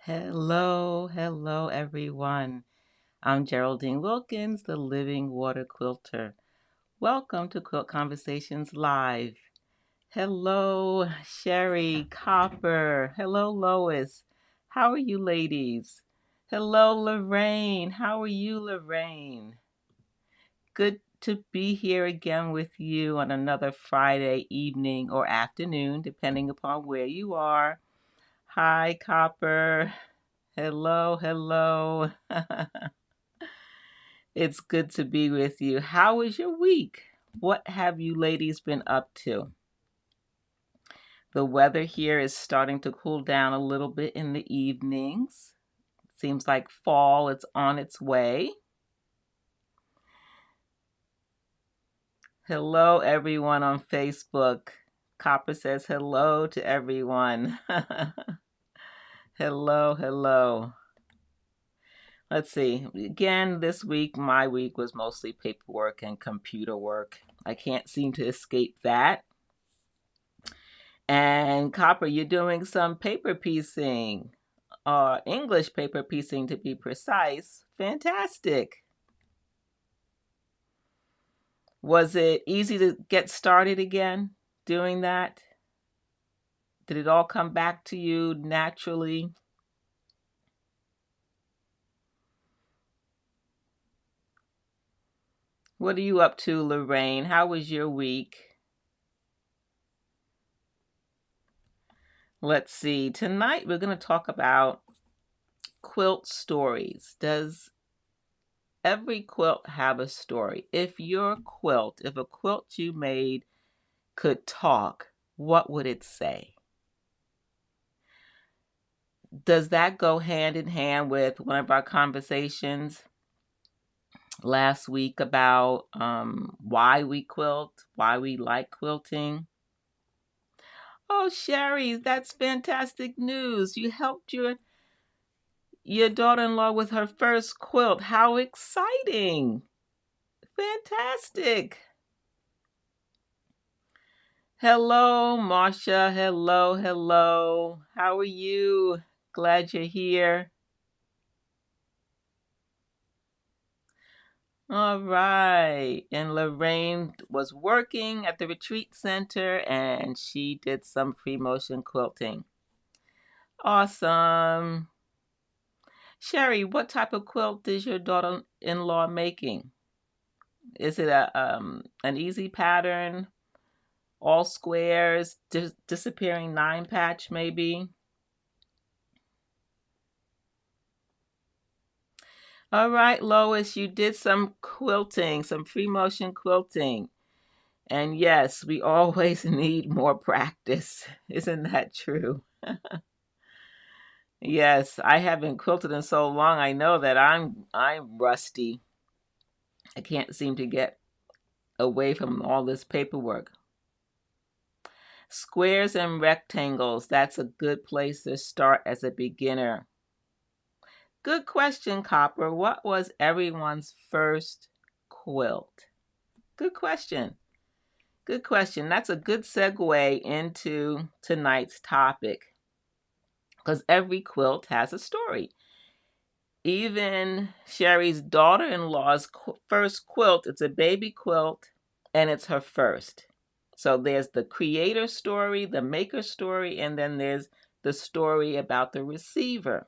Hello everyone. I'm Geraldine Wilkins, the Living Water Quilter. Welcome to Quilt Conversations Live. Hello, Sherry, Copper. Hello, Lois. How are you ladies? Hello, Lorraine. How are you, Lorraine? Good to be here again with you on another Friday evening or afternoon, depending upon where you are. Hi, Copper. Hello. It's good to be with you. How was your week? What have you ladies been up to? The weather here is starting to cool down a little bit in the evenings. Seems like fall is on its way. Hello, everyone on Facebook. Copper says hello to everyone. Hello. Let's see. Again, this week, my week was mostly paperwork and computer work. I can't seem to escape that. And Copper, you're doing some paper piecing, English paper piecing to be precise. Fantastic. Was it easy to get started again doing that? Did it all come back to you naturally? What are you up to, Lorraine? How was your week? Let's see. Tonight we're going to talk about quilt stories. Does every quilt have a story? If a quilt you made could talk, what would it say? Does that go hand in hand with one of our conversations last week about why we quilt, why we like quilting? Oh, Sherry, that's fantastic news. You helped your daughter-in-law with her first quilt. How exciting. Fantastic. Hello, Marcia. Hello. How are you? Glad you're here. All right. And Lorraine was working at the retreat center and she did some free motion quilting. Awesome. Sherry, what type of quilt is your daughter-in-law making? Is it an easy pattern, all squares, disappearing 9-patch maybe? All right, Lois, you did some quilting, some free motion quilting. And yes, we always need more practice. Isn't that true? Yes, I haven't quilted in so long. I know that I'm rusty. I can't seem to get away from all this paperwork. Squares and rectangles, that's a good place to start as a beginner. Good question, Copper. What was everyone's first quilt? Good question. That's a good segue into tonight's topic because every quilt has a story. Even Sherry's daughter-in-law's first quilt, it's a baby quilt and it's her first. So there's the creator story, the maker story, and then there's the story about the receiver.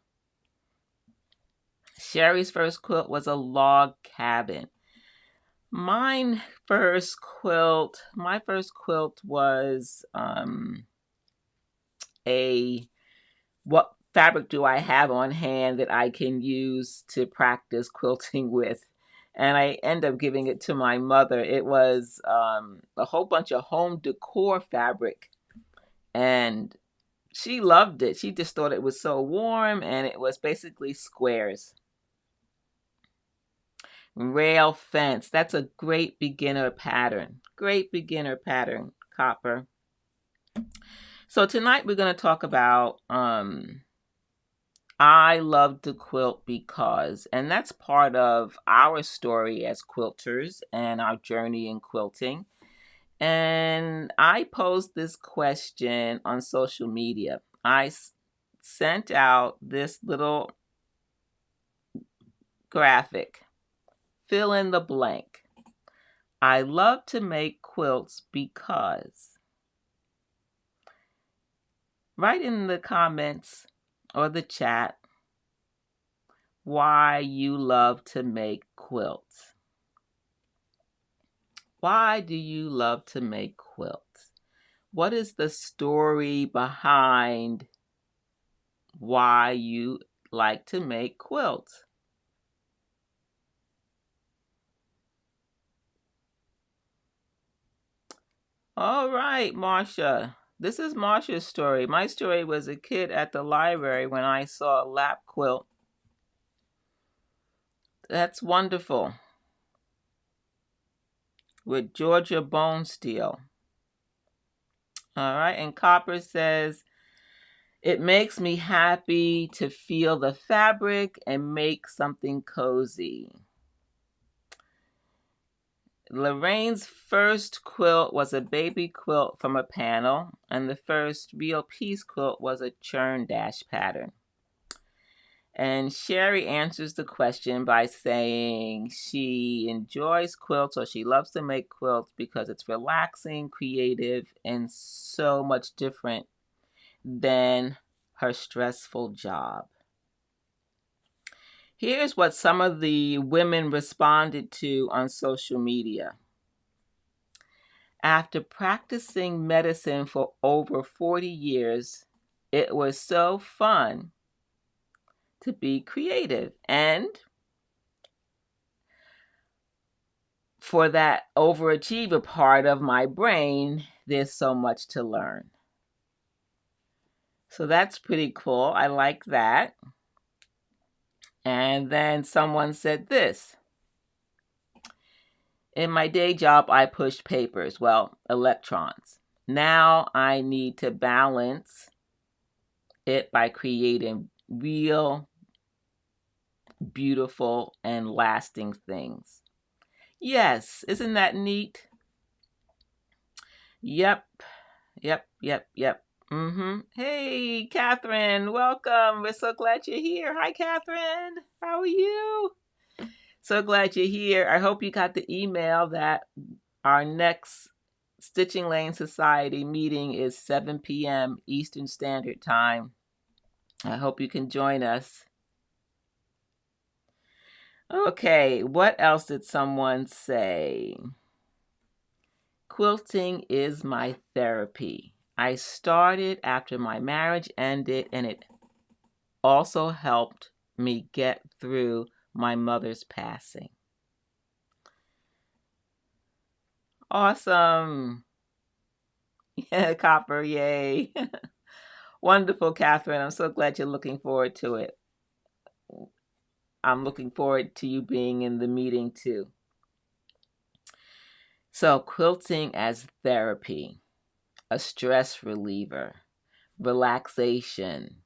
Sherry's first quilt was a log cabin. My first quilt was what fabric do I have on hand that I can use to practice quilting with? And I end up giving it to my mother. It was a whole bunch of home decor fabric. And she loved it. She just thought it was so warm, and it was basically squares. Rail fence. That's a great beginner pattern. Copper. So tonight we're going to talk about I love the quilt because, and that's part of our story as quilters and our journey in quilting. And I posed this question on social media. I sent out this little graphic. Fill in the blank. I love to make quilts because. Write in the comments or the chat why you love to make quilts. Why do you love to make quilts? What is the story behind why you like to make quilts? All right, Marsha. This is Marsha's story. My story was a kid at the library when I saw a lap quilt. That's wonderful. With Georgia bone steel. All right, and Copper says, it makes me happy to feel the fabric and make something cozy. Lorraine's first quilt was a baby quilt from a panel, and the first real piece quilt was a churn dash pattern. And Sherry answers the question by saying she enjoys quilts, or she loves to make quilts because it's relaxing, creative, and so much different than her stressful job. Here's what some of the women responded to on social media. After practicing medicine for over 40 years, it was so fun to be creative. And for that overachiever part of my brain, there's so much to learn. So that's pretty cool. I like that. And then someone said this. In my day job, I push papers, well, electrons. Now I need to balance it by creating real, beautiful, and lasting things. Yes, isn't that neat? Yep. Hey, Catherine, welcome. We're so glad you're here. Hi, Catherine. How are you? So glad you're here. I hope you got the email that our next Stitching Lane Society meeting is 7 p.m. Eastern Standard Time. I hope you can join us. Okay, what else did someone say? Quilting is my therapy. I started after my marriage ended, and it also helped me get through my mother's passing. Awesome. Yeah, Copper, yay. Wonderful, Catherine. I'm so glad you're looking forward to it. I'm looking forward to you being in the meeting too. So, quilting as therapy, a stress reliever, relaxation.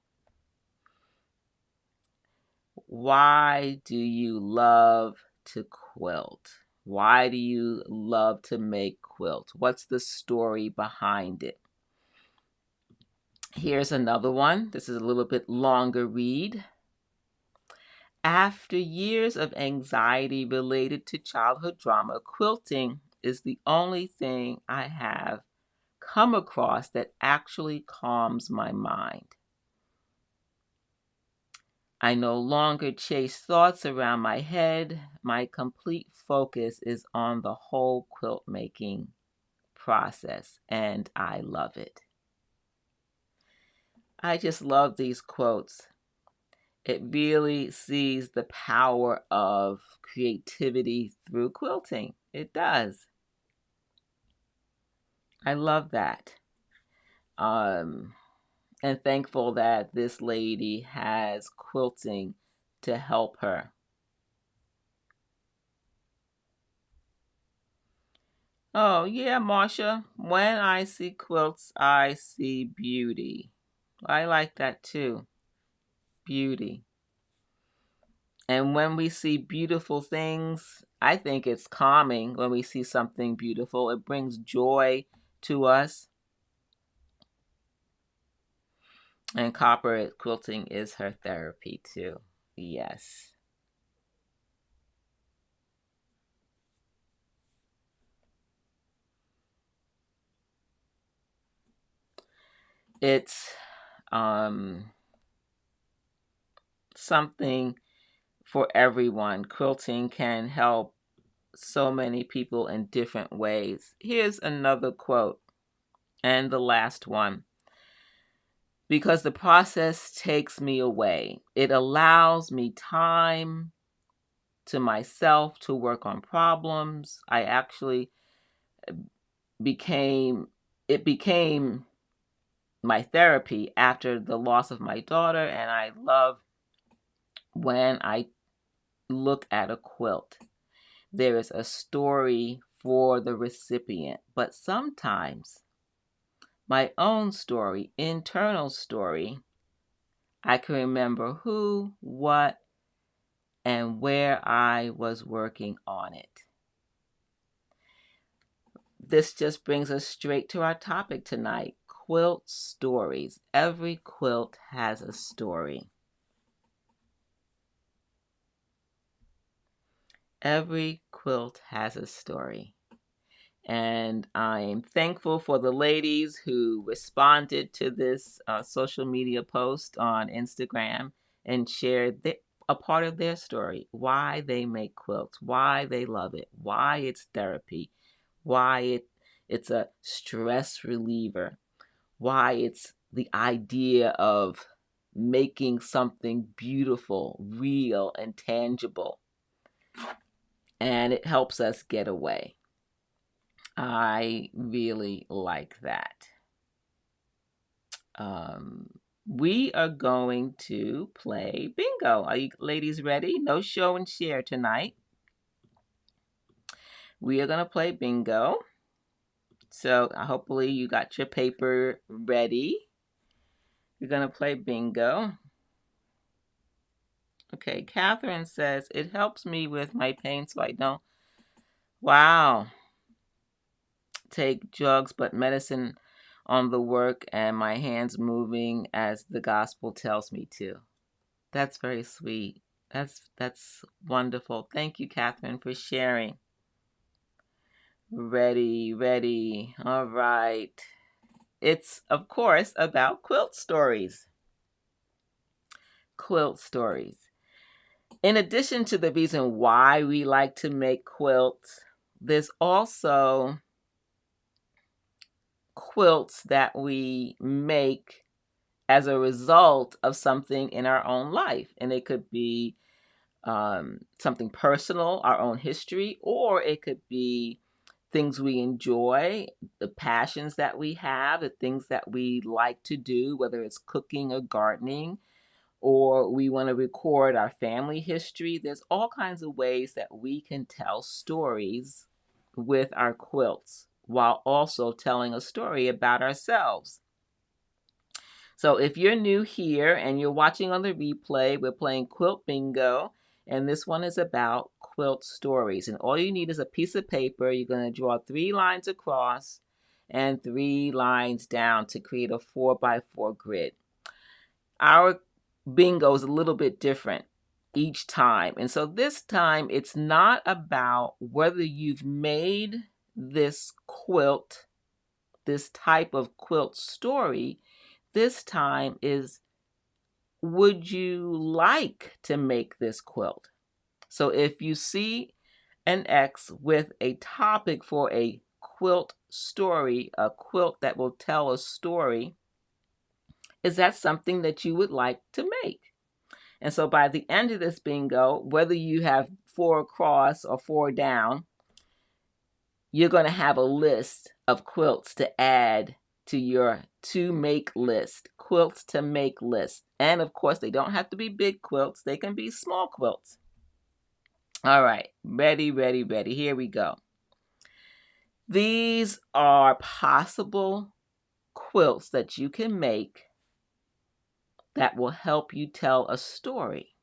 Why do you love to quilt? Why do you love to make quilts? What's the story behind it? Here's another one. This is a little bit longer read. After years of anxiety related to childhood drama, quilting is the only thing I have come across that actually calms my mind. I no longer chase thoughts around my head. My complete focus is on the whole quilt making process, and I love it. I just love these quotes. It really sees the power of creativity through quilting. It does. I love that. And thankful that this lady has quilting to help her. Oh, yeah, Marsha. When I see quilts, I see beauty. I like that too. Beauty. And when we see beautiful things, I think it's calming when we see something beautiful. It brings joy to us. And copper quilting is her therapy too. Yes. It's something for everyone. Quilting can help so many people in different ways. Here's another quote, and the last one. Because the process takes me away. It allows me time to myself to work on problems. I actually became my therapy after the loss of my daughter, and I love when I look at a quilt. There is a story for the recipient, but sometimes my own story, internal story, I can remember who, what, and where I was working on it. This just brings us straight to our topic tonight, quilt stories. Every quilt has a story. Every quilt has a story. And I'm thankful for the ladies who responded to this social media post on Instagram and shared a part of their story, why they make quilts, why they love it, why it's therapy, why it's a stress reliever, why it's the idea of making something beautiful, real, and tangible. And it helps us get away. I really like that. We are going to play bingo. Are you ladies ready? No show and share tonight. We are going to play bingo. So hopefully you got your paper ready. We're going to play bingo. Okay, Catherine says, it helps me with my pain so I don't, wow, take drugs, but medicine on the work and my hands moving as the gospel tells me to. That's very sweet. That's wonderful. Thank you, Catherine, for sharing. Ready. All right. It's, of course, about quilt stories. Quilt stories. In addition to the reason why we like to make quilts, there's also quilts that we make as a result of something in our own life. And it could be something personal, our own history, or it could be things we enjoy, the passions that we have, the things that we like to do, whether it's cooking or gardening, or we want to record our family history. There's all kinds of ways that we can tell stories with our quilts while also telling a story about ourselves. So if you're new here and you're watching on the replay, we're playing Quilt Bingo, and this one is about quilt stories. And all you need is a piece of paper. You're going to draw 3 lines across and 3 lines down to create a 4x4 grid. Our bingo is a little bit different each time. And so this time it's not about whether you've made this quilt, this type of quilt story. This time is, would you like to make this quilt? So if you see an X with a topic for a quilt story, a quilt that will tell a story, is that something that you would like to make? And so by the end of this bingo, whether you have 4 across or 4 down, you're going to have a list of quilts to add to your to make list, quilts to make list. And of course, they don't have to be big quilts. They can be small quilts. All right, ready. Here we go. These are possible quilts that you can make that will help you tell a story.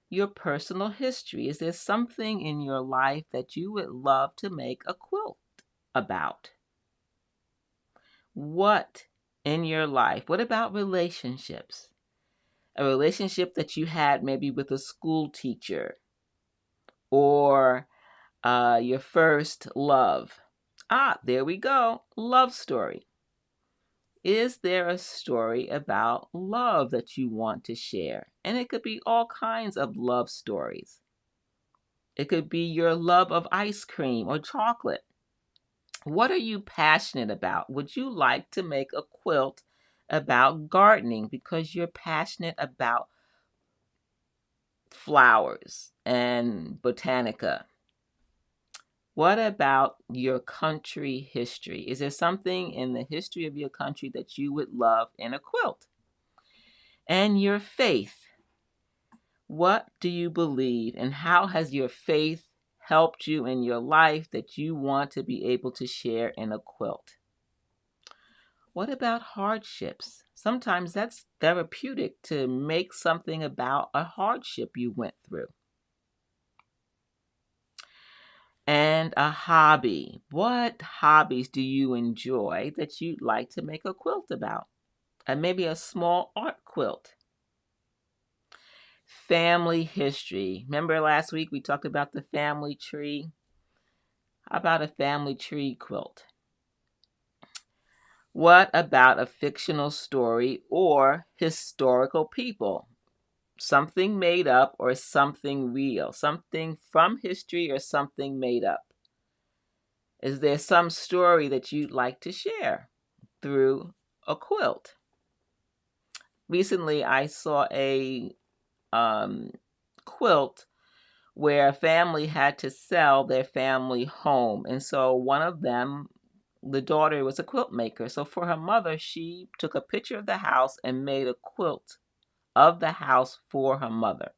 Your personal history. Is there something in your life that you would love to make a quilt about? What in your life? What about relationships? A relationship that you had maybe with a school teacher or your first love. There we go. Love story. Is there a story about love that you want to share? And it could be all kinds of love stories. It could be your love of ice cream or chocolate. What are you passionate about? Would you like to make a quilt about gardening because you're passionate about flowers and botanica? What about your country history? Is there something in the history of your country that you would love in a quilt? And your faith. What do you believe, and how has your faith helped you in your life that you want to be able to share in a quilt? What about hardships? Sometimes that's therapeutic to make something about a hardship you went through. And a hobby. What hobbies do you enjoy that you'd like to make a quilt about? And maybe a small art quilt. Family history. Remember last week we talked about the family tree? How about a family tree quilt? What about a fictional story or historical people? Something made up or something real? Something from history or something made up? Is there some story that you'd like to share through a quilt? Recently, I saw a quilt where a family had to sell their family home. And so one of them, the daughter, was a quilt maker. So for her mother, she took a picture of the house and made a quilt of the house for her mother.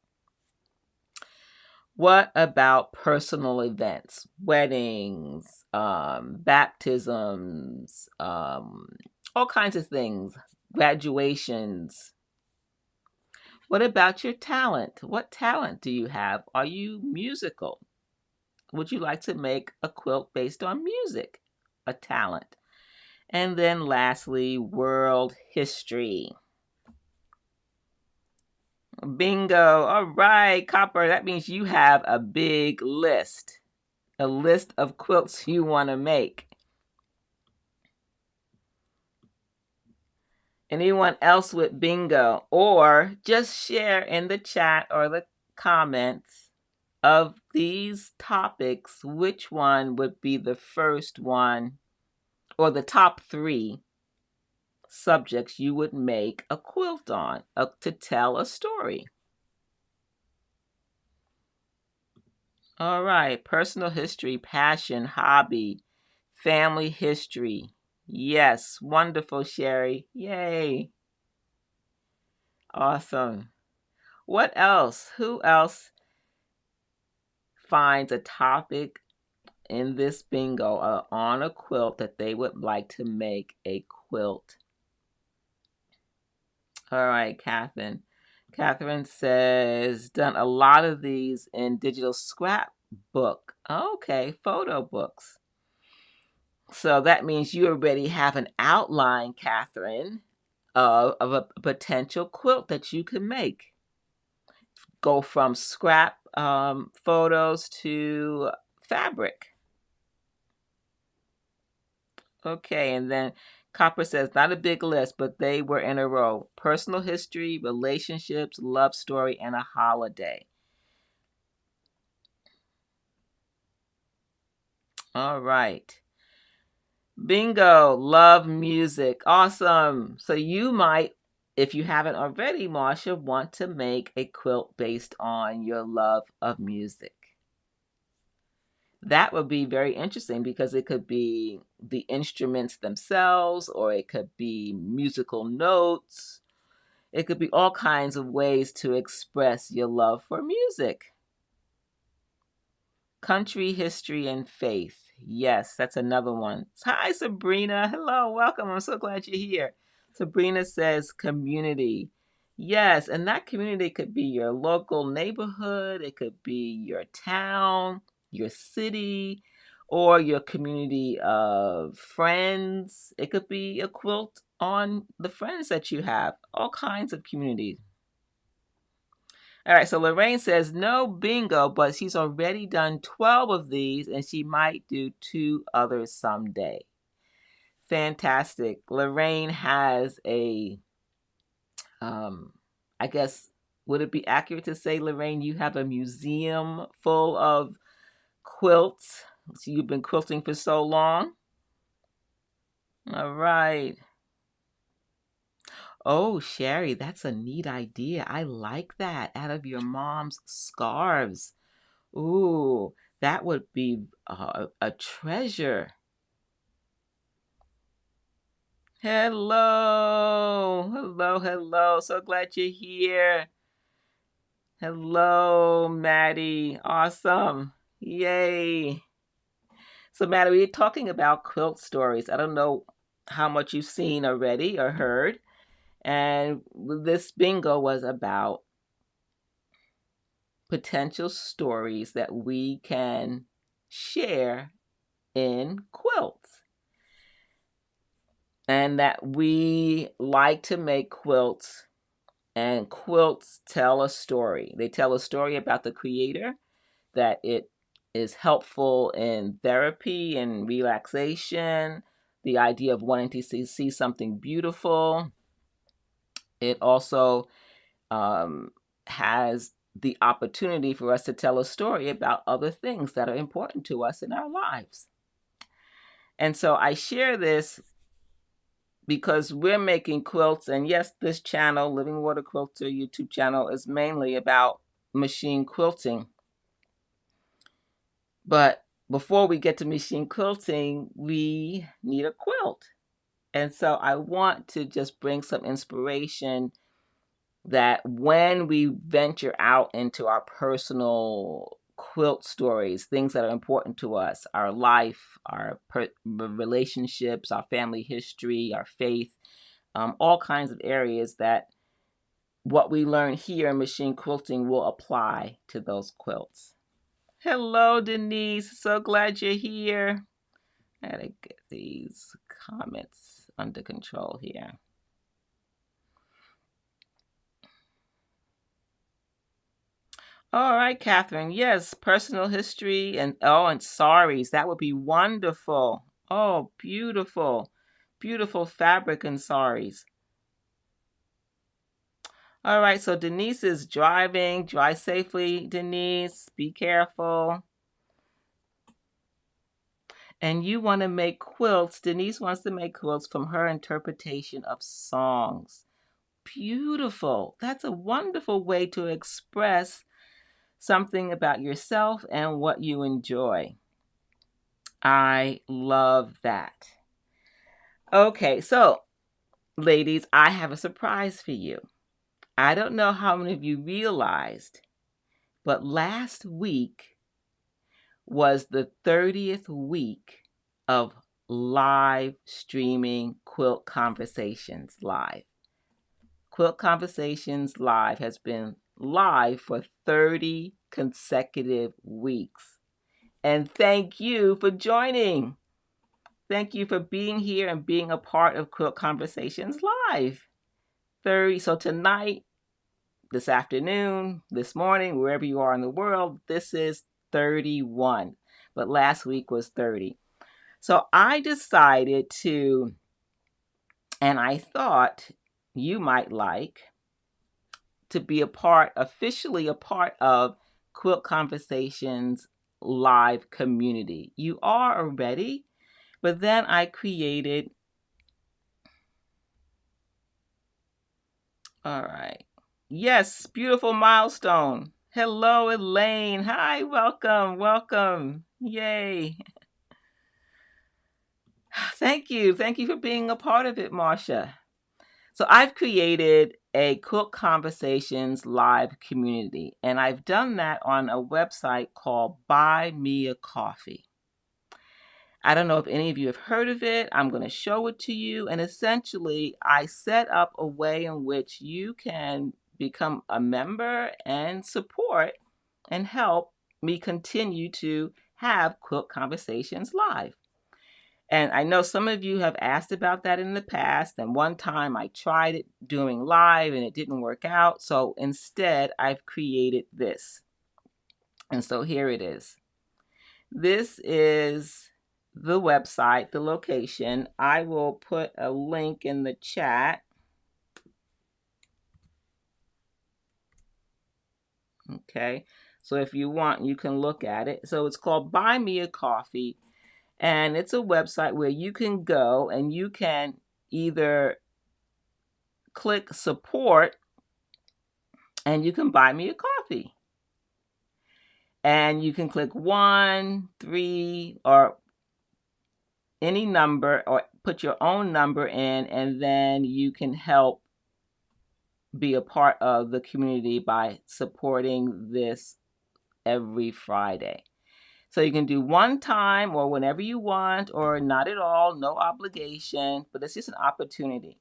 What about personal events, weddings, baptisms, all kinds of things, graduations? What about your talent? What talent do you have? Are you musical? Would you like to make a quilt based on music? A talent. And then lastly, world history. Bingo. All right, Copper. That means you have a big list. A list of quilts you want to make. Anyone else with bingo? Or just share in the chat or the comments of these topics, which one would be the first one or the top 3 subjects you would make a quilt on to tell a story. All right, personal history, passion, hobby, family history. Yes, wonderful, Sherry. Yay. Awesome. What else? Who else finds a topic in this bingo on a quilt that they would like to make a quilt? All right, Catherine. Catherine says, done a lot of these in digital scrapbook. Okay, photo books. So that means you already have an outline, Catherine, of a potential quilt that you can make. Go from scrap photos to fabric. Okay, and then Copper says, not a big list, but they were in a row. Personal history, relationships, love story, and a holiday. All right. Bingo, love music. Awesome. So you might, if you haven't already, Marsha, want to make a quilt based on your love of music. That would be very interesting because it could be the instruments themselves, or it could be musical notes. It could be all kinds of ways to express your love for music. Country history and faith. Yes, that's another one. Hi, Sabrina. Hello, welcome. I'm so glad you're here. Sabrina says community. Yes, and that community could be your local neighborhood, it could be your town, your city, or your community of friends. It could be a quilt on the friends that you have, all kinds of communities. All right, so Lorraine says no bingo, but she's already done 12 of these and she might do 2 others someday. Fantastic. Lorraine has I guess, would it be accurate to say, Lorraine, you have a museum full of quilts? So you've been quilting for so long? All right. Oh, Sherry, that's a neat idea. I like that. Out of your mom's scarves. Ooh, that would be a treasure. Hello, hello, hello. So glad you're here. Hello, Maddie. Awesome. Yay. So, Maddie, we're talking about quilt stories. I don't know how much you've seen already or heard. And this bingo was about potential stories that we can share in quilts. And that we like to make quilts, and quilts tell a story. They tell a story about the creator, that it is helpful in therapy and relaxation, the idea of wanting to see something beautiful. It also has the opportunity for us to tell a story about other things that are important to us in our lives. And so I share this because we're making quilts, and yes, this channel, Living Water Quilter YouTube channel, is mainly about machine quilting. But before we get to machine quilting, we need a quilt. And so I want to just bring some inspiration that when we venture out into our personal quilt stories, things that are important to us, our life, our relationships, our family history, our faith, all kinds of areas, that what we learn here in machine quilting will apply to those quilts. Hello, Denise. So glad you're here. I gotta get these comments under control here. All right, Catherine. Yes, personal history and saris. That would be wonderful. Oh, beautiful. Beautiful fabric and saris. All right, so Denise is driving. Drive safely, Denise. Be careful. And you want to make quilts. Denise wants to make quilts from her interpretation of songs. Beautiful. That's a wonderful way to express something about yourself and what you enjoy. I love that. Okay, so ladies, I have a surprise for you. I don't know how many of you realized, but last week was the 30th week of live streaming Quilt Conversations live. Quilt Conversations live has been live for 30 consecutive weeks. And thank you for joining. Thank you for being here and being a part of Quilt Conversations live. 30. So tonight, this afternoon, this morning, wherever you are in the world, this is 31. But last week was 30. So I decided to, and I thought you might like to be officially a part of Quilt Conversations live community. You are already, but then I created, all right. Yes, beautiful milestone. Hello, Elaine. Hi, welcome, welcome. Yay. Thank you. Thank you for being a part of it, Marcia. So I've created a Quilt Conversations live community, and I've done that on a website called Buy Me a Coffee. I don't know if any of you have heard of it. I'm going to show it to you. And essentially, I set up a way in which you can become a member and support and help me continue to have Quilt Conversations live. And I know some of you have asked about that in the past. And one time I tried it doing live and it didn't work out. So instead, I've created this. And so here it is. This is the website, the location. I will put a link in the chat. Okay. So if you want, you can look at it. So it's called Buy Me a Coffee. And it's a website where you can go and you can either click support and you can buy me a coffee. And you can click 1, 3, or any number, or put your own number in, and then you can help be a part of the community by supporting this every Friday. So you can do one time or whenever you want, or not at all, no obligation, but it's just an opportunity.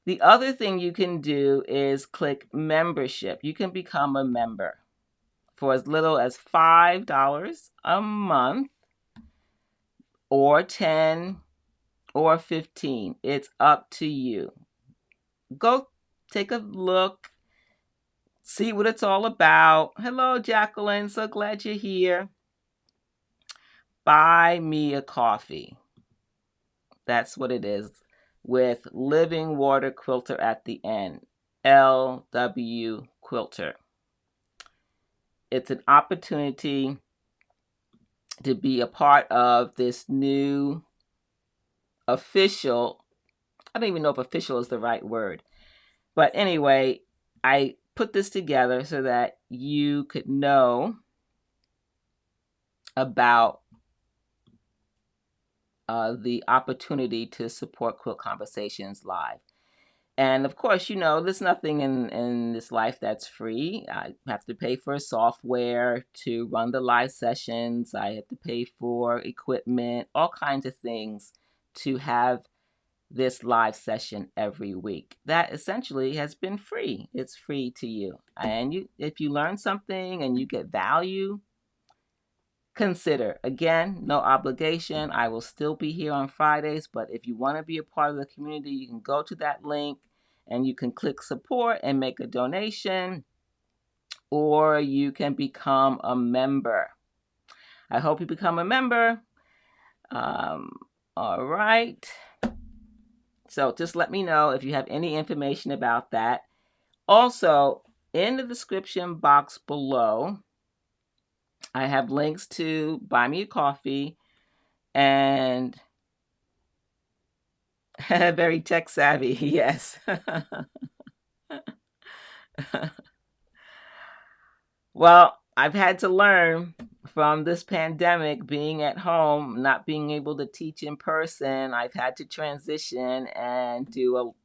The other thing you can do is click membership. You can become a member for as little as $5 a month, or 10 or 15. It's up to you. Go take a look, see what it's all about. Hello, Jacqueline. So glad you're here. Buy me a coffee. That's what it is, with Living Water Quilter at the end. LW Quilter. It's an opportunity to be a part of this new official, I don't even know if official is the right word, but anyway, I put this together so that you could know about the opportunity to support Quilt Conversations live. And of course, you know, there's nothing in this life that's free. I have to pay for software to run the live sessions. I have to pay for equipment, all kinds of things to have this live session every week. That essentially has been free. It's free to you. And if you learn something and you get value, consider. Again, no obligation. I will still be here on Fridays, but if you want to be a part of the community, you can go to that link and you can click support and make a donation, or you can become a member. I hope you become a member. All right. So just let me know if you have any information about that. Also, in the description box below, I have links to Buy Me a Coffee and very tech savvy, yes. Well, I've had to learn from this pandemic, being at home, not being able to teach in person. I've had to transition and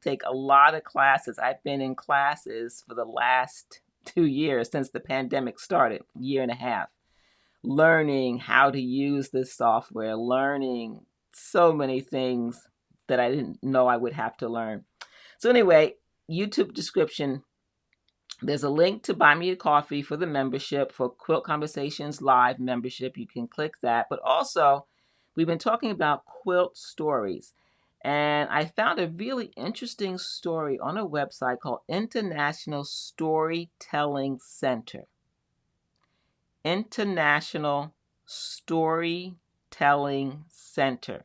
take a lot of classes. I've been in classes for the last 2 years since the pandemic started, year and a half, learning how to use this software, learning so many things that I didn't know I would have to learn. So anyway, YouTube description, there's a link to buy me a coffee for the membership, for Quilt Conversations Live membership. You can click that. But also, we've been talking about quilt stories. And I found a really interesting story on a website called International Storytelling Center. International Storytelling Center.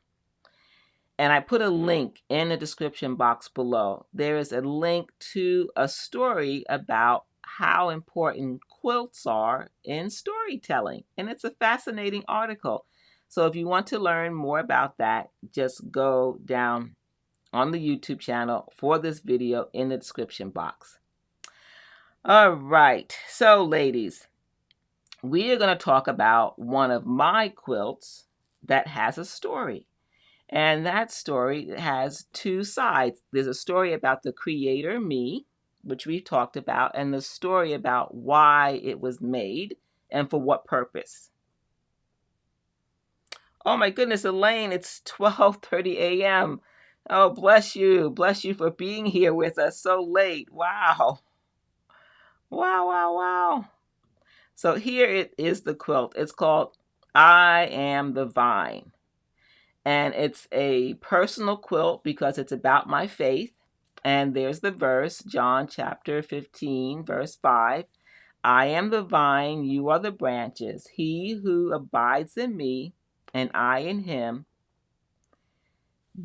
And I put a link in the description box below. There is a link to a story about how important quilts are in storytelling. And it's a fascinating article. So if you want to learn more about that, just go down on the YouTube channel for this video in the description box. All right. So ladies, we are going to talk about one of my quilts that has a story. And that story has two sides. There's a story about the creator, me, which we talked about, and the story about why it was made and for what purpose. Oh my goodness, Elaine, it's 12:30 a.m. Oh, bless you. Bless you for being here with us so late. Wow. Wow, wow, wow. So here it is, the quilt. It's called I Am the Vine. And it's a personal quilt because it's about my faith. And there's the verse, John chapter 15, verse 5. I am the vine, you are the branches. He who abides in me and I in him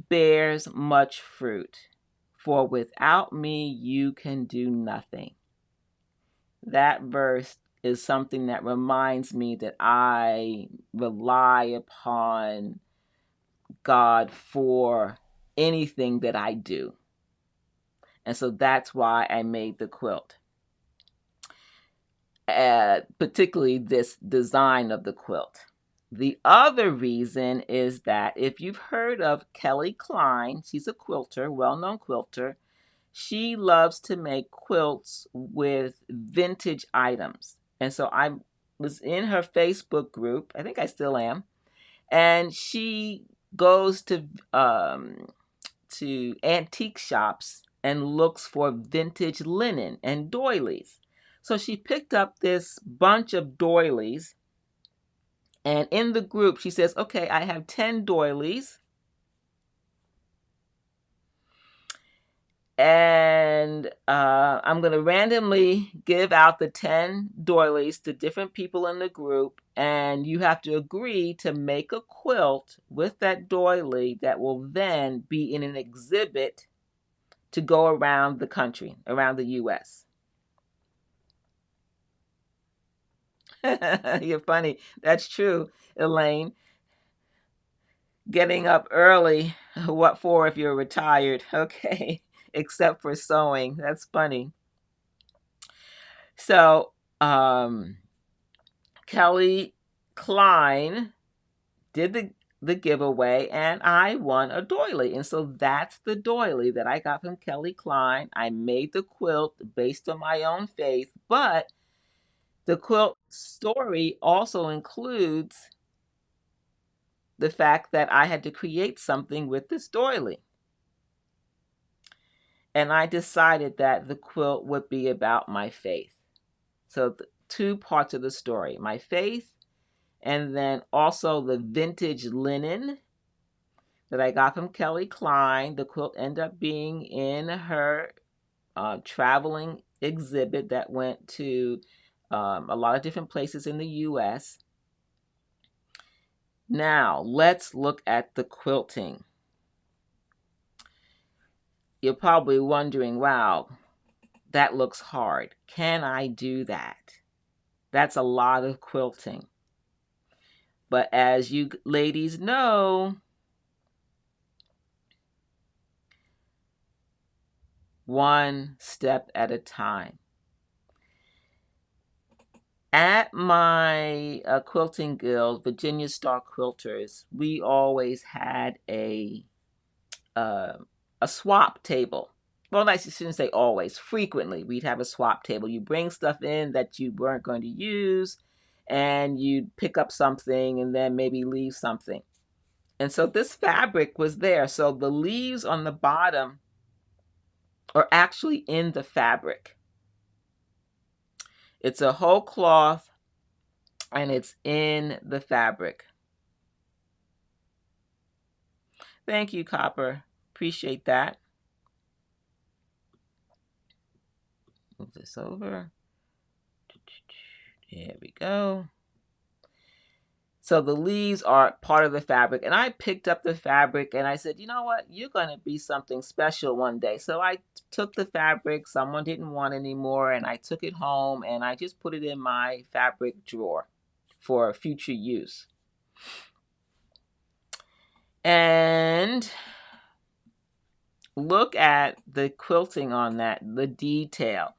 bears much fruit. For without me, you can do nothing. That verse is something that reminds me that I rely upon God for anything that I do. And so that's why I made the quilt. Particularly this design of the quilt. The other reason is that if you've heard of Kelly Klein, she's a quilter, well-known quilter. She loves to make quilts with vintage items. And so I was in her Facebook group, I think I still am, and she goes to antique shops and looks for vintage linen and doilies. So she picked up this bunch of doilies, and in the group she says, okay, I have 10 doilies, and I'm going to randomly give out the 10 doilies to different people in the group, and you have to agree to make a quilt with that doily that will then be in an exhibit to go around the country, around the U.S. You're funny. That's true, Elaine. Getting up early. What for if you're retired? Okay. Except for sewing. That's funny. So, Kelly Klein did the giveaway and I won a doily. And so that's the doily that I got from Kelly Klein. I made the quilt based on my own faith, but the quilt story also includes the fact that I had to create something with this doily. And I decided that the quilt would be about my faith. So the two parts of the story, my faith, and then also the vintage linen that I got from Kelly Klein. The quilt ended up being in her traveling exhibit that went to a lot of different places in the U.S. Now, let's look at the quilting. You're probably wondering, wow, that looks hard. Can I do that? That's a lot of quilting. But as you ladies know, one step at a time. At my quilting guild, Virginia Star Quilters, we always had a swap table. Well, I shouldn't say always. Frequently, we'd have a swap table. You bring stuff in that you weren't going to use, and you'd pick up something and then maybe leave something. And so this fabric was there. So the leaves on the bottom are actually in the fabric. It's a whole cloth and it's in the fabric. Thank you, Copper. Appreciate that. Move this over. There we go. So the leaves are part of the fabric. And I picked up the fabric and I said, you know what? You're going to be something special one day. So I took the fabric. Someone didn't want anymore. And I took it home and I just put it in my fabric drawer for future use. And look at the quilting on that, the detail.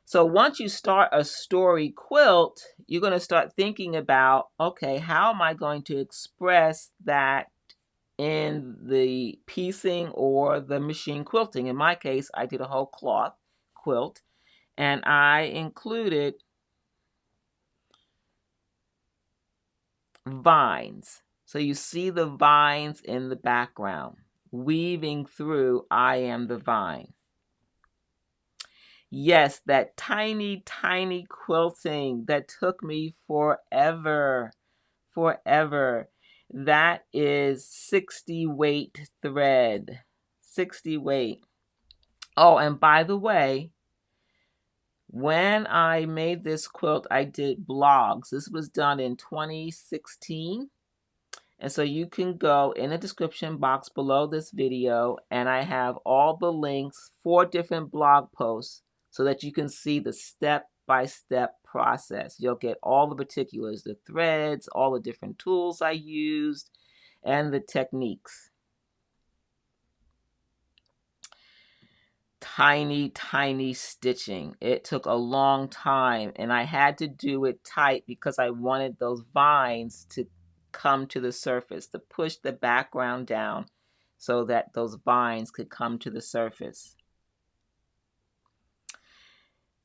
So once you start a story quilt, you're going to start thinking about, okay, how am I going to express that in the piecing or the machine quilting? In my case, I did a whole cloth quilt and I included vines. So you see the vines in the background, weaving through I am the vine. Yes, that tiny, tiny quilting that took me forever. That is 60 weight thread. 60 weight. Oh, and by the way, when I made this quilt, I did blogs. This was done in 2016. And so you can go in the description box below this video, and I have all the links for different blog posts so that you can see the step-by-step process. You'll get all the particulars, the threads, all the different tools I used, and the techniques. Tiny stitching. It took a long time, and I had to do it tight because I wanted those vines to come to the surface, to push the background down so that those vines could come to the surface.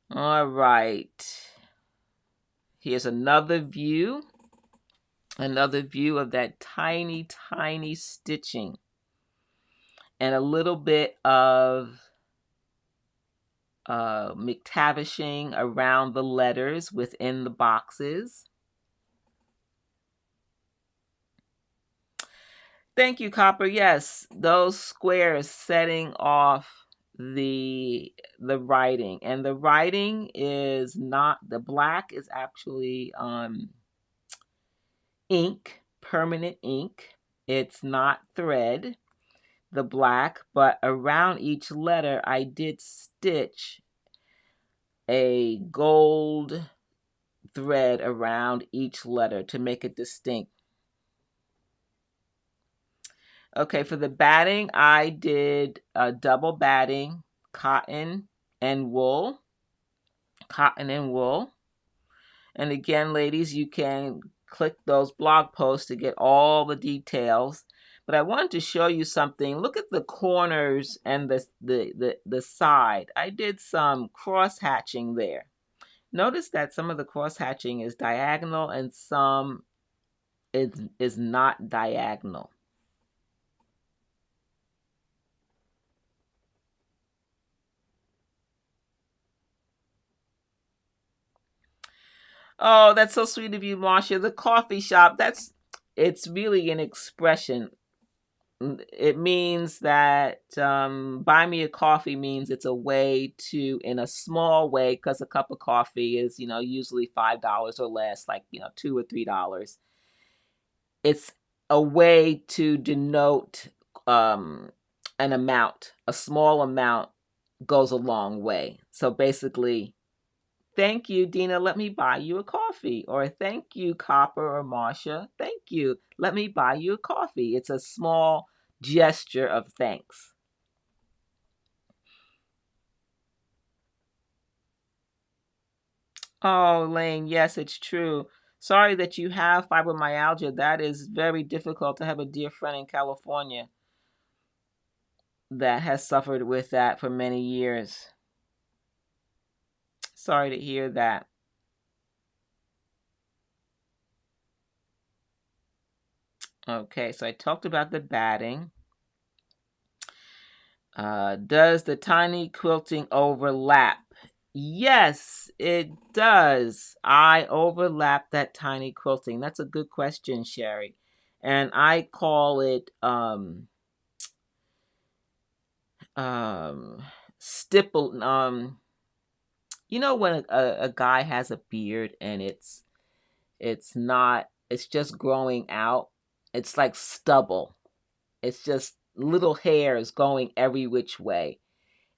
All right. Here's another view of that tiny stitching and a little bit of McTavishing around the letters within the boxes. Thank you, Copper. Yes, those squares setting off the writing, and the writing is not, the black is actually ink, permanent ink. It's not thread, the black, but around each letter I did stitch a gold thread around each letter to make it distinct. Okay, for the batting, I did double batting, cotton and wool. Cotton and wool. And again, ladies, you can click those blog posts to get all the details. But I wanted to show you something. Look at the corners and the side. I did some cross hatching there. Notice that some of the cross hatching is diagonal and some is not diagonal. Oh, that's so sweet of you, Marcia. The coffee shop, it's really an expression. It means that buy me a coffee means it's a way to, in a small way, because a cup of coffee is, usually $5 or less, like, $2 or $3. It's a way to denote an amount. A small amount goes a long way. So basically, thank you, Dina, let me buy you a coffee. Or thank you, Copper or Marcia. Thank you, let me buy you a coffee. It's a small gesture of thanks. Oh, Lane, yes, it's true. Sorry that you have fibromyalgia. That is very difficult. To have a dear friend in California that has suffered with that for many years. Sorry to hear that. Okay, so I talked about the batting. Does the tiny quilting overlap? Yes, it does. I overlap that tiny quilting. That's a good question, Sherry. And I call it stipple. When a guy has a beard and it's just growing out. It's like stubble. It's just little hairs going every which way.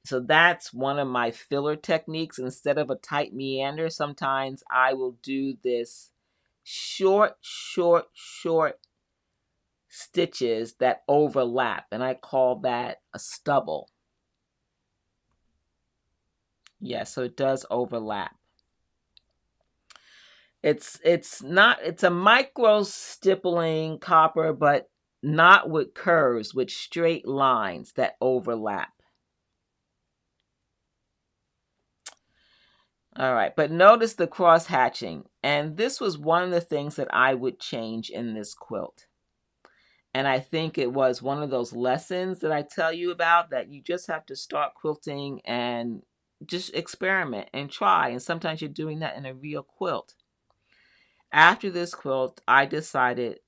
So that's one of my filler techniques. Instead of a tight meander, sometimes I will do this short stitches that overlap, and I call that a stubble. Yeah, so it does overlap. It's a micro stippling, Copper, but not with curves, with straight lines that overlap. All right, but notice the cross hatching. And this was one of the things that I would change in this quilt. And I think it was one of those lessons that I tell you about, that you just have to start quilting and just experiment and try. And sometimes you're doing that in a real quilt. After this quilt, I decided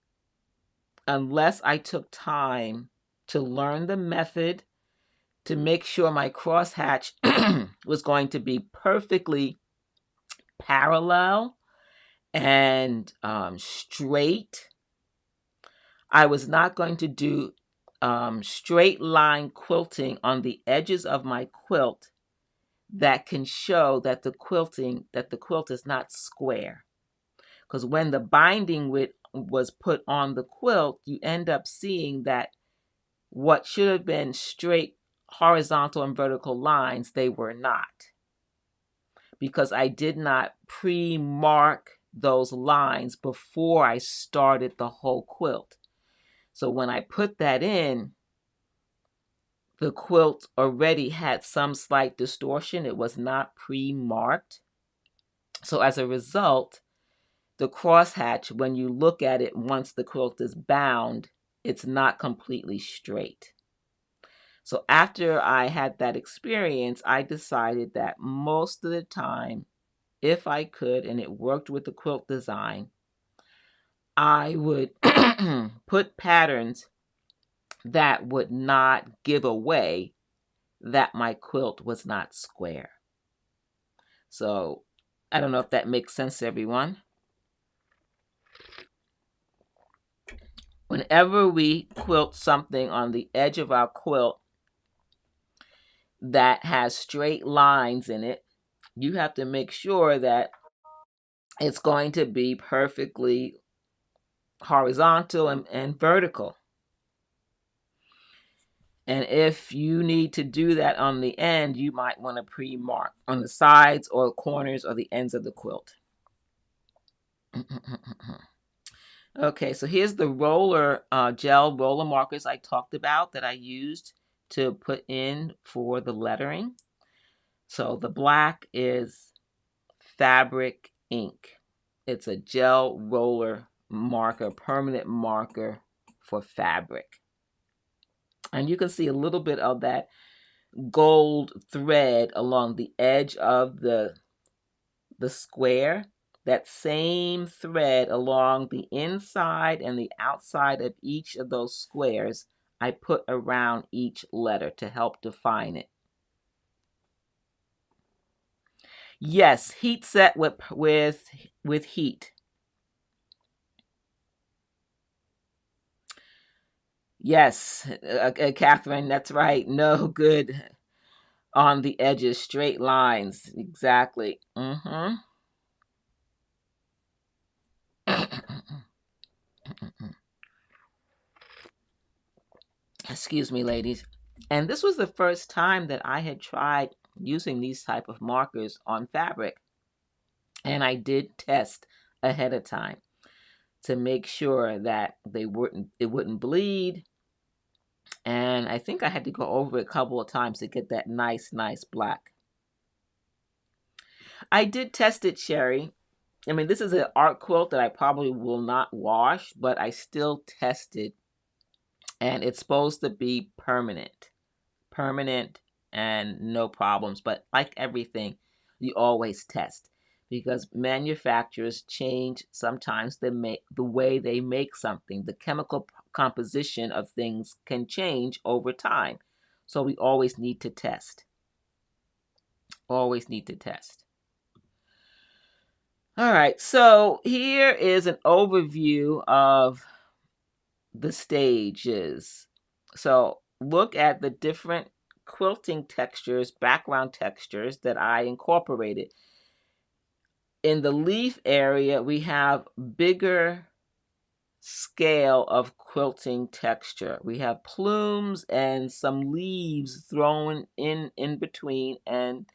unless I took time to learn the method to make sure my crosshatch was going to be perfectly parallel and straight. I was not going to do straight line quilting on the edges of my quilt that can show that the quilt is not square. Because when the binding was put on the quilt, you end up seeing that what should have been straight horizontal and vertical lines, they were not. Because I did not pre-mark those lines before I started the whole quilt. So when I put that in, the quilt already had some slight distortion. It was not pre-marked. So as a result, the crosshatch, when you look at it once the quilt is bound, it's not completely straight. So after I had that experience, I decided that most of the time, if I could, and it worked with the quilt design, I would put patterns that would not give away that my quilt was not square. So I don't know if that makes sense to everyone. Whenever we quilt something on the edge of our quilt that has straight lines in it, you have to make sure that it's going to be perfectly horizontal and vertical. And if you need to do that on the end, you might want to pre-mark on the sides or corners or the ends of the quilt. Okay, so here's the roller gel roller markers I talked about that I used to put in for the lettering. So the black is fabric ink. It's a gel roller marker, permanent marker for fabric. And you can see a little bit of that gold thread along the edge of the square. That same thread along the inside and the outside of each of those squares, I put around each letter to help define it. Yes, heat set with heat. Yes, Catherine, that's right. No good on the edges, straight lines. Exactly. Excuse me, ladies. And this was the first time that I had tried using these type of markers on fabric. And I did test ahead of time to make sure that it wouldn't bleed. And I think I had to go over it a couple of times to get that nice black. I did test it, Sherry. I mean, this is an art quilt that I probably will not wash, but I still tested, and it's supposed to be permanent and no problems. But like everything, you always test because manufacturers change sometimes the way they make something. The chemical composition of things can change over time. So we always need to test. Always need to test. All right, so here is an overview of the stages. So look at the different quilting textures, background textures that I incorporated. In the leaf area, we have bigger scale of quilting texture. We have plumes and some leaves thrown in between, and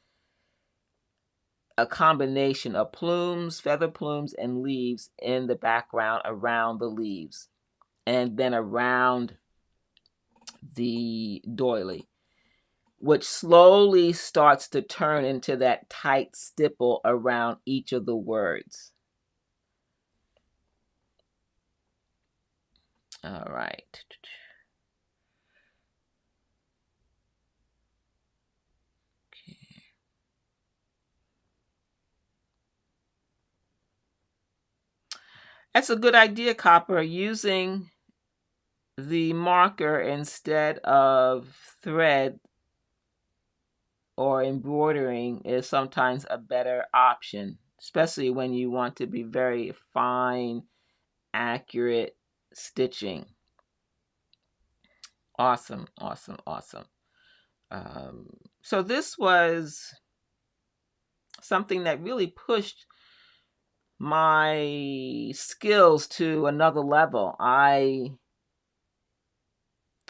a combination of plumes, feather plumes, and leaves in the background around the leaves, and then around the doily, which slowly starts to turn into that tight stipple around each of the words. All right. Okay. That's a good idea, Copper, using the marker instead of thread or embroidering is sometimes a better option, especially when you want to be very fine, accurate stitching. Awesome, awesome, awesome. So this was something that really pushed my skills to another level. I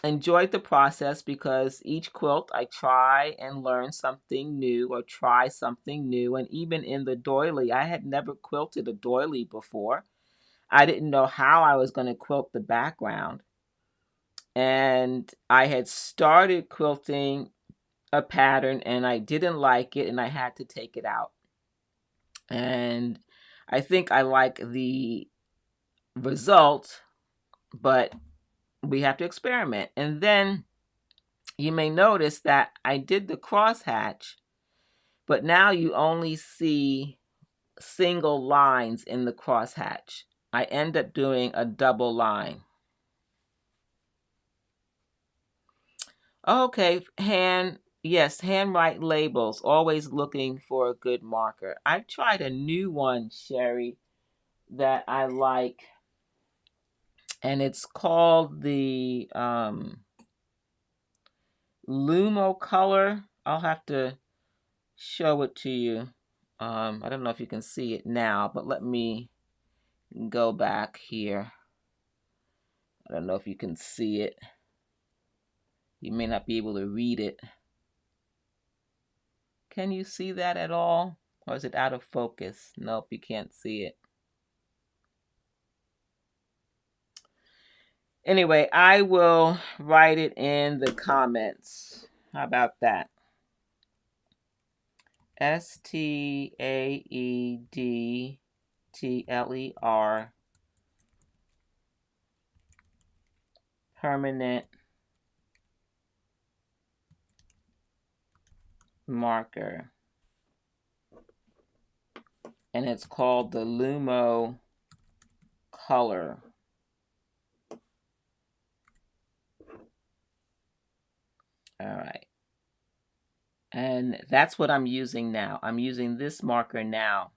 enjoyed the process because each quilt I try and learn something new or try something new. And even in the doily, I had never quilted a doily before. I didn't know how I was going to quilt the background. And I had started quilting a pattern and I didn't like it and I had to take it out. And I think I like the result, but we have to experiment. And then you may notice that I did the crosshatch, but now you only see single lines in the crosshatch. I end up doing a double line. Okay, handwrite labels, always looking for a good marker. I tried a new one, Sherry, that I like, and it's called the Lumo Color. I'll have to show it to you. I don't know if you can see it now, but let me go back here. I don't know if you can see it. You may not be able to read it. Can you see that at all? Or is it out of focus? Nope, you can't see it. Anyway, I will write it in the comments. How about that? STAEDTLER, permanent marker. And it's called the Lumo Color. All right. And that's what I'm using now. I'm using this marker now.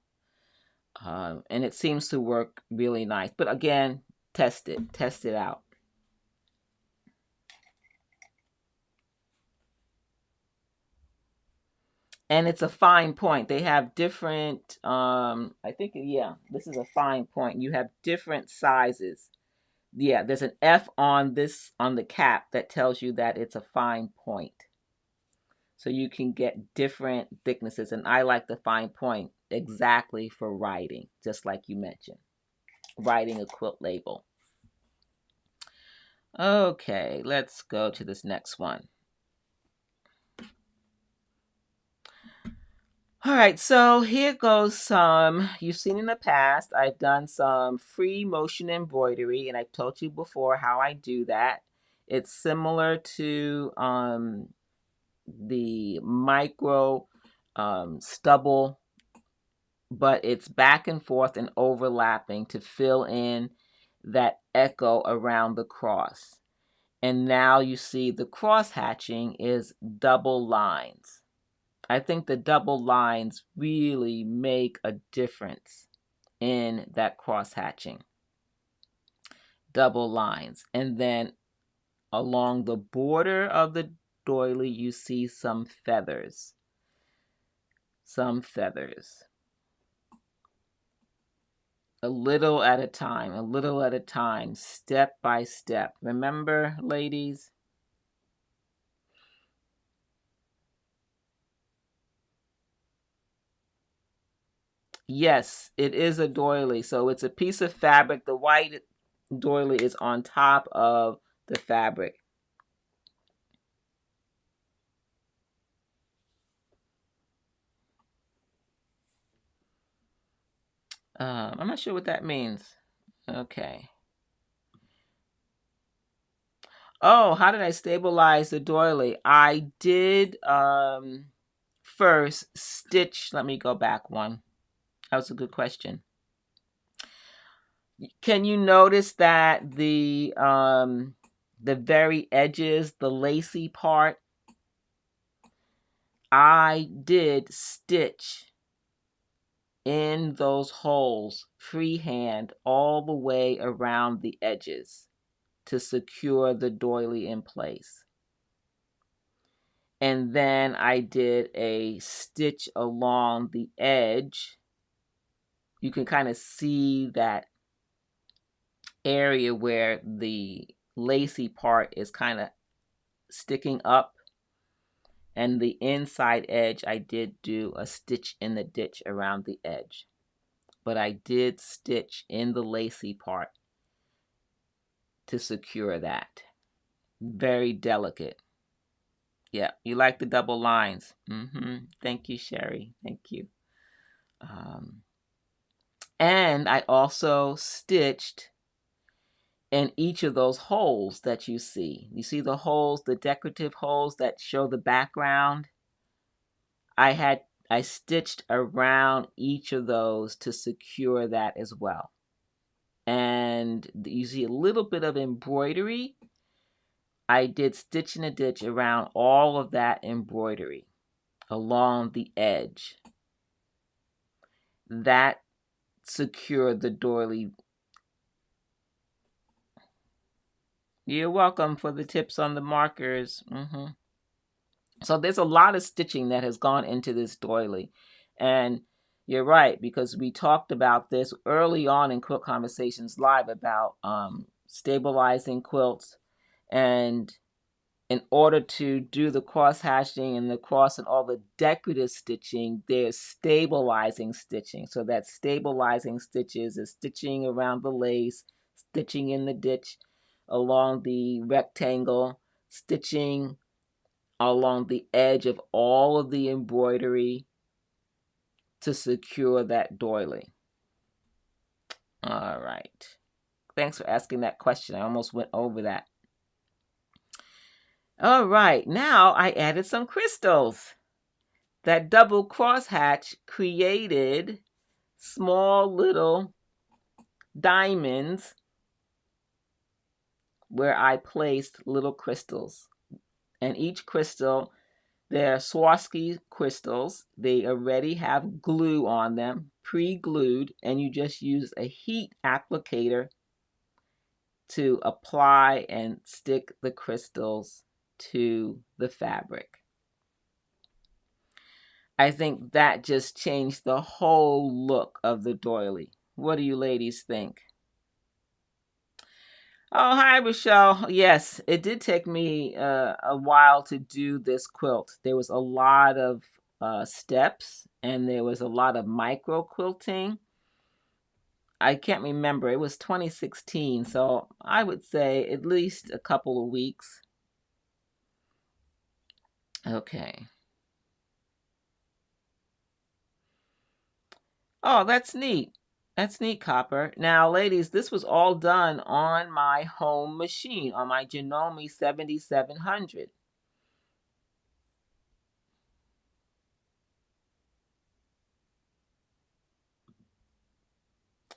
And it seems to work really nice. But again, test it out. And it's a fine point. They have different, I think, yeah, this is a fine point. You have different sizes. Yeah, there's an F on the cap that tells you that it's a fine point. So you can get different thicknesses. And I like the fine point exactly for writing, just like you mentioned, writing a quilt label. Okay, let's go to this next one. All right, so here goes some, you've seen in the past, I've done some free motion embroidery, and I've told you before how I do that. It's similar to the micro stubble, but it's back and forth and overlapping to fill in that echo around the cross. And now you see the cross hatching is double lines. I think the double lines really make a difference in that cross hatching. Double lines. And then along the border of the doily, you see some feathers. Some feathers. A little at a time, step by step. Remember, ladies? Yes, it is a doily. So it's a piece of fabric. The white doily is on top of the fabric. I'm not sure what that means. Okay. Oh, how did I stabilize the doily? I did first stitch. Let me go back one. That was a good question. Can you notice that the the very edges, the lacy part, I did stitch in those holes freehand all the way around the edges to secure the doily in place. And then I did a stitch along the edge. You can kind of see that area where the lacy part is kind of sticking up, and the inside edge I did do a stitch in the ditch around the edge, but I did stitch in the lacy part to secure that. Very delicate. Yeah, you like the double lines. Thank you, Sherry. Thank you. And I also stitched in each of those holes that you see. You see the holes, the decorative holes that show the background? I stitched around each of those to secure that as well. And you see a little bit of embroidery. I did stitch in a ditch around all of that embroidery along the edge. That secured the doily. You're welcome for the tips on the markers. So there's a lot of stitching that has gone into this doily. And you're right, because we talked about this early on in Quilt Conversations Live about stabilizing quilts. And in order to do the cross hatching and the cross and all the decorative stitching, there's stabilizing stitching. So that stabilizing stitches is stitching around the lace, stitching in the ditch along the rectangle, stitching along the edge of all of the embroidery to secure that doily. All right. Thanks for asking that question. I almost went over that. All right, now I added some crystals. That double crosshatch created small little diamonds where I placed little crystals. And each crystal, they're Swarovski crystals. They already have glue on them, pre-glued, and you just use a heat applicator to apply and stick the crystals to the fabric. I think that just changed the whole look of the doily. What do you ladies think? Oh, hi, Rochelle. Yes, it did take me a while to do this quilt. There was a lot of steps, and there was a lot of micro quilting. I can't remember. It was 2016, so I would say at least a couple of weeks. Okay. Oh, that's neat. That's neat, Copper. Now, ladies, this was all done on my home machine, on my Janome 7700.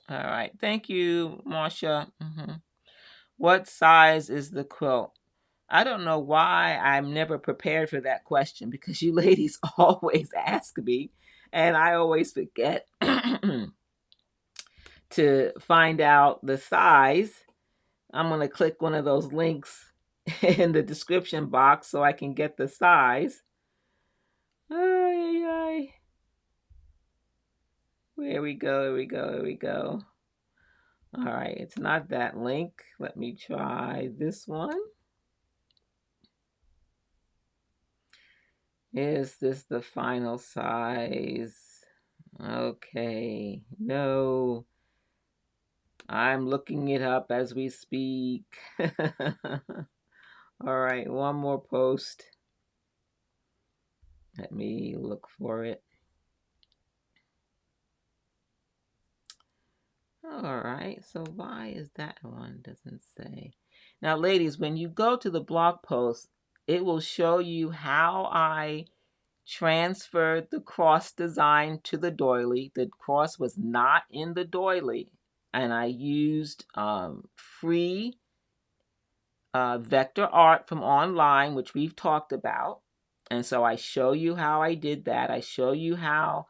All right. Thank you, Marcia. What size is the quilt? I don't know why I'm never prepared for that question, because you ladies always ask me, and I always forget to find out the size. I'm going to click one of those links in the description box so I can get the size. Ay, ay. Here we go, here we go, here we go. All right, it's not that link. Let me try this one. Is this the final size? Okay, no. I'm looking it up as we speak. All right, one more post. Let me look for it. All right, so why is that one? Doesn't say. Now, ladies, when you go to the blog post, it will show you how I transferred the cross design to the doily. The cross was not in the doily, and I used free vector art from online, which we've talked about. And so I show you how I did that. I show you how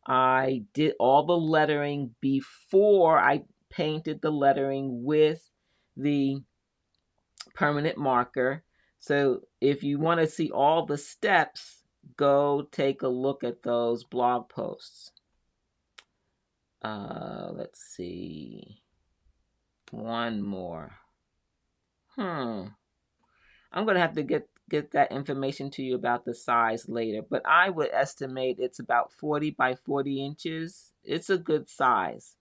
I did all the lettering before I painted the lettering with the permanent marker. So if you want to see all the steps, go take a look at those blog posts. Let's see. One more. I'm going to have to get that information to you about the size later, but I would estimate it's about 40 by 40 inches. It's a good size.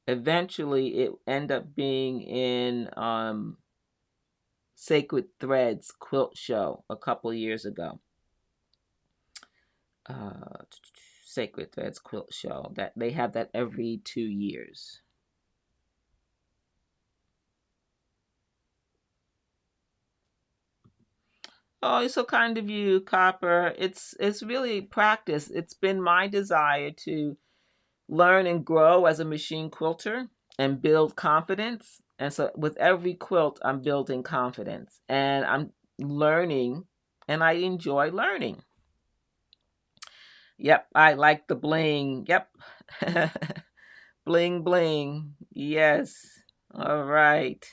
Eventually, it ended up being in Sacred Threads quilt show a couple years ago. Sacred Threads quilt show, that they have that every 2 years. Oh, it's so kind of you, Copper. It's really practice. It's been my desire to learn and grow as a machine quilter and build confidence. And so with every quilt, I'm building confidence and I'm learning, and I enjoy learning. Yep, I like the bling. Yep. Bling, bling. Yes. All right.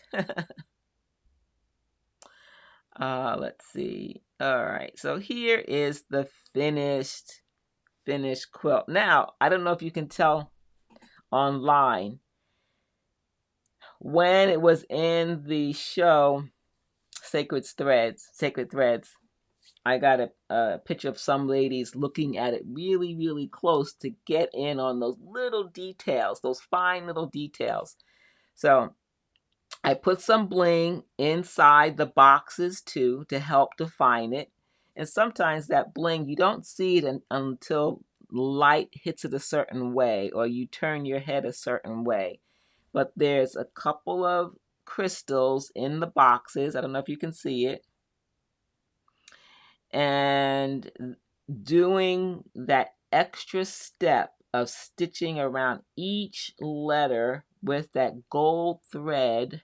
Let's see. All right. So here is the finished quilt. Now, I don't know if you can tell online. When it was in the show Sacred Threads, I got a picture of some ladies looking at it really, really close to get in on those little details, those fine little details. So I put some bling inside the boxes too to help define it. And sometimes that bling, you don't see it until light hits it a certain way or you turn your head a certain way. But there's a couple of crystals in the boxes. I don't know if you can see it. And doing that extra step of stitching around each letter with that gold thread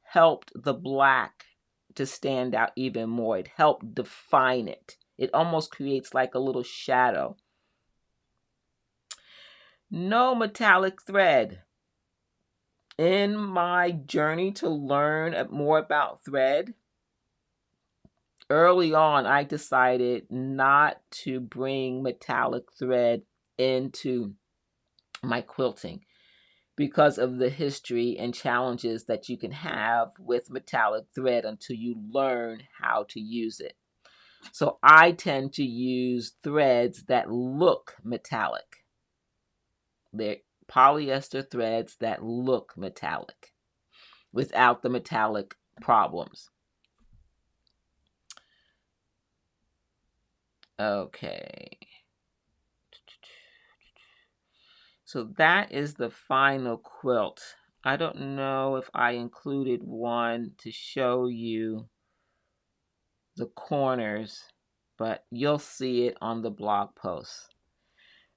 helped the black to stand out even more. It helped define it. It almost creates like a little shadow. No metallic thread. In my journey to learn more about thread, early on, I decided not to bring metallic thread into my quilting because of the history and challenges that you can have with metallic thread until you learn how to use it. So I tend to use threads that look metallic. They're polyester threads that look metallic without the metallic problems. Okay. So that is the final quilt. I don't know if I included one to show you the corners, but you'll see it on the blog post.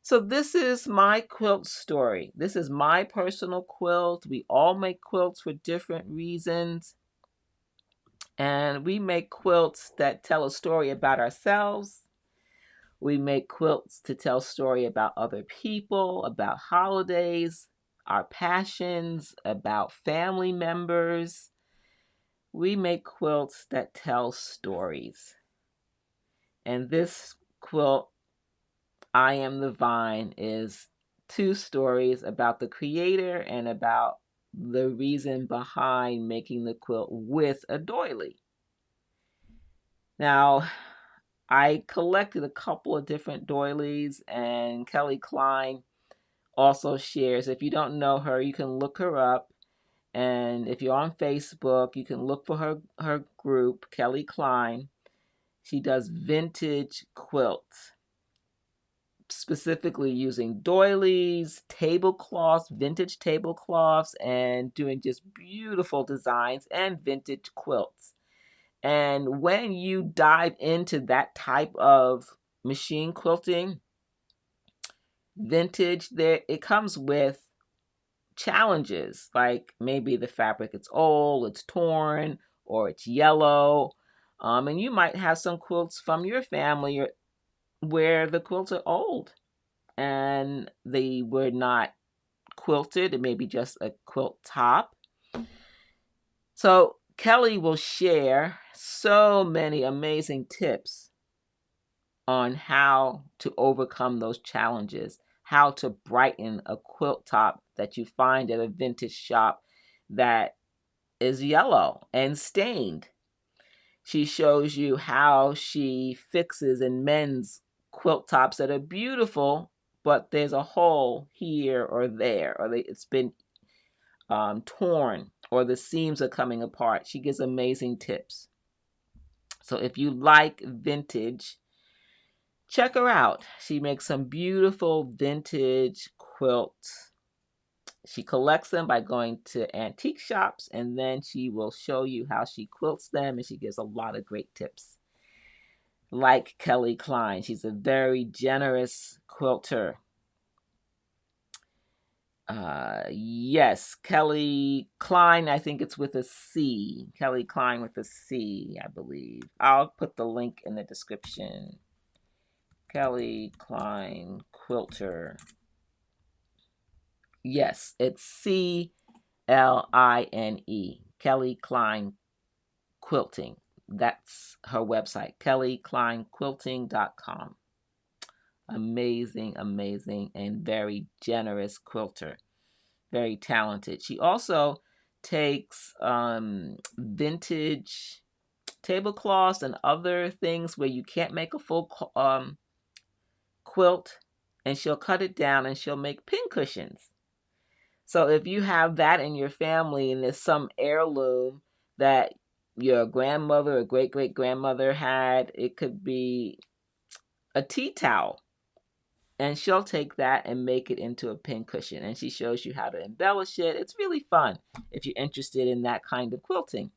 So this is my quilt story. This is my personal quilt. We all make quilts for different reasons. And we make quilts that tell a story about ourselves. We make quilts to tell a story about other people, about holidays, our passions, about family members. We make quilts that tell stories. And this quilt, I Am the Vine, is 2 stories about the creator and about the reason behind making the quilt with a doily. Now, I collected a couple of different doilies, and Kelly Klein also shares. If you don't know her, you can look her up. And if you're on Facebook, you can look for her group, Kelly Klein. She does vintage quilts, specifically using doilies, tablecloths, vintage tablecloths, and doing just beautiful designs and vintage quilts. And when you dive into that type of machine quilting, vintage, it comes with challenges, like maybe the fabric is old, it's torn, or it's yellow. And you might have some quilts from your family where the quilts are old and they were not quilted. It may be just a quilt top. So Kelly will share so many amazing tips on how to overcome those challenges, how to brighten a quilt top that you find at a vintage shop that is yellow and stained. She shows you how she fixes and mends quilt tops that are beautiful, but there's a hole here or there, or it's been torn, or the seams are coming apart. She gives amazing tips. So if you like vintage, check her out. She makes some beautiful vintage quilts. She collects them by going to antique shops, and then she will show you how she quilts them, and she gives a lot of great tips. Like Kelly Klein, she's a very generous quilter. Yes, Kelly Klein, I think it's with a C. Kelly Klein with a C, I believe. I'll put the link in the description. Kelly Klein Quilter. Yes, it's CLINE. Kelly Klein Quilting. That's her website, kellykleinquilting.com. Amazing, amazing, and very generous quilter. Very talented. She also takes vintage tablecloths and other things where you can't make a full quilt, and she'll cut it down and she'll make pincushions. So if you have that in your family and there's some heirloom that your grandmother or great-great-grandmother had, it could be a tea towel. And she'll take that and make it into a pincushion. And she shows you how to embellish it. It's really fun if you're interested in that kind of quilting.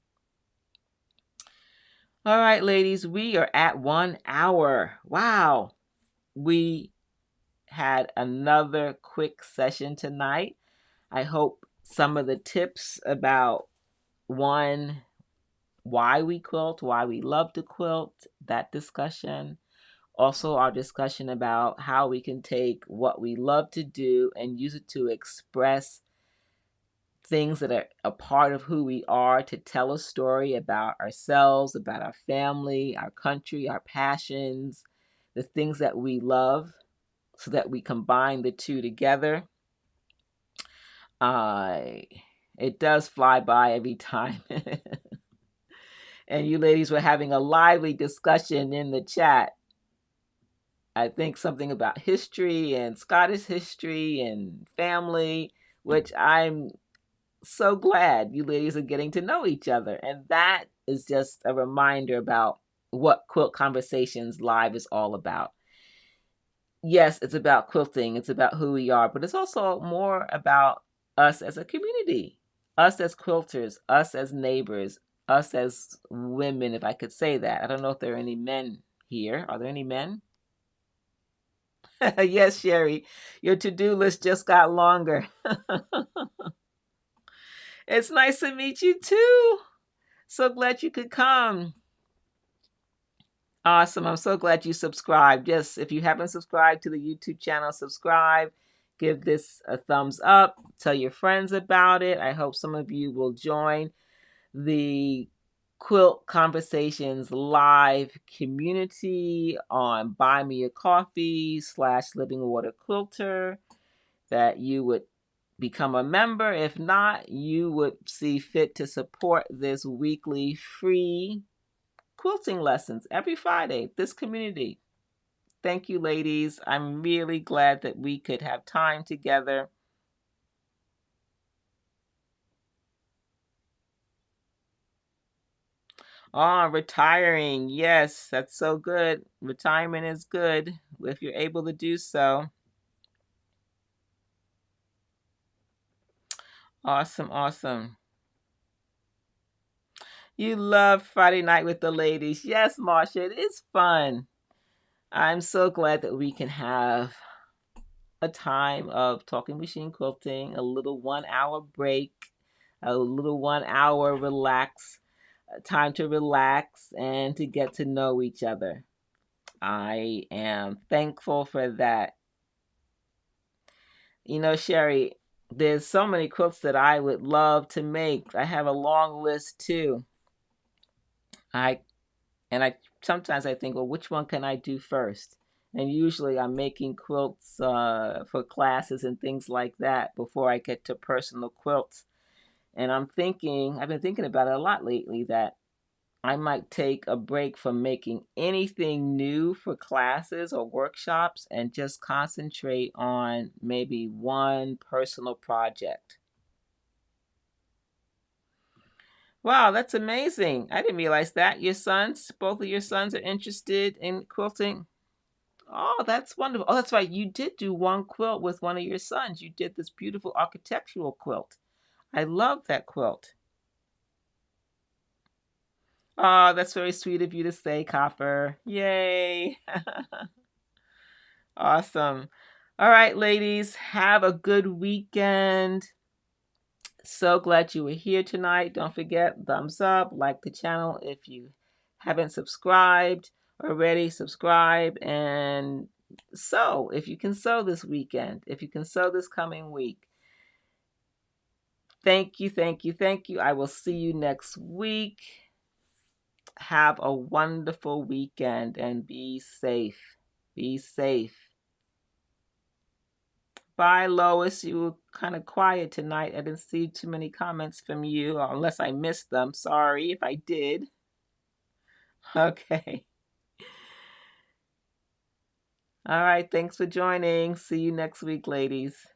All right, ladies, we are at 1 hour. Wow. We had another quick session tonight. I hope some of the tips about, one, why we quilt, why we love to quilt, that discussion. Also, our discussion about how we can take what we love to do and use it to express things that are a part of who we are, to tell a story about ourselves, about our family, our country, our passions, the things that we love, so that we combine the two together. It does fly by every time. And you ladies were having a lively discussion in the chat. I think something about history and Scottish history and family, which I'm so glad you ladies are getting to know each other. And that is just a reminder about what Quilt Conversations Live is all about. Yes, it's about quilting. It's about who we are, but it's also more about us as a community, us as quilters, us as neighbors, us as women, if I could say that. I don't know if there are any men here. Are there any men? Yes, Sherry, your to-do list just got longer. It's nice to meet you too. So glad you could come. Awesome. I'm so glad you subscribed. Yes, if you haven't subscribed to the YouTube channel, subscribe. Give this a thumbs up. Tell your friends about it. I hope some of you will join the Quilt Conversations live community on Buy Me a Coffee / Living Water Quilter, that you would become a member. If not, you would see fit to support this weekly free quilting lessons every Friday, this community. Thank you, ladies. I'm really glad that we could have time together. Oh, retiring. Yes, that's so good. Retirement is good if you're able to do so. Awesome, awesome. You love Friday night with the ladies. Yes, Marsha, it is fun. I'm so glad that we can have a time of talking machine quilting, a little 1 hour break, a little 1 hour relax, time to relax and to get to know each other. I am thankful for that. You know, Sherry, there's so many quilts that I would love to make. I have a long list too. I I sometimes I think, well, which one can I do first? And usually I'm making quilts for classes and things like that before I get to personal quilts. And I've been thinking about it a lot lately that I might take a break from making anything new for classes or workshops and just concentrate on maybe one personal project. Wow, that's amazing. I didn't realize that. Both of your sons are interested in quilting. Oh, that's wonderful. Oh, that's right. You did do one quilt with one of your sons. You did this beautiful architectural quilt. I love that quilt. Oh, that's very sweet of you to say, Copper. Yay. Awesome. All right, ladies, have a good weekend. So glad you were here tonight. Don't forget, thumbs up, like the channel if you haven't subscribed already, subscribe. And sew if you can sew this weekend, if you can sew this coming week. Thank you, thank you, thank you. I will see you next week. Have a wonderful weekend and be safe. Be safe. Bye, Lois. You were kind of quiet tonight. I didn't see too many comments from you, unless I missed them. Sorry if I did. Okay. All right. Thanks for joining. See you next week, ladies.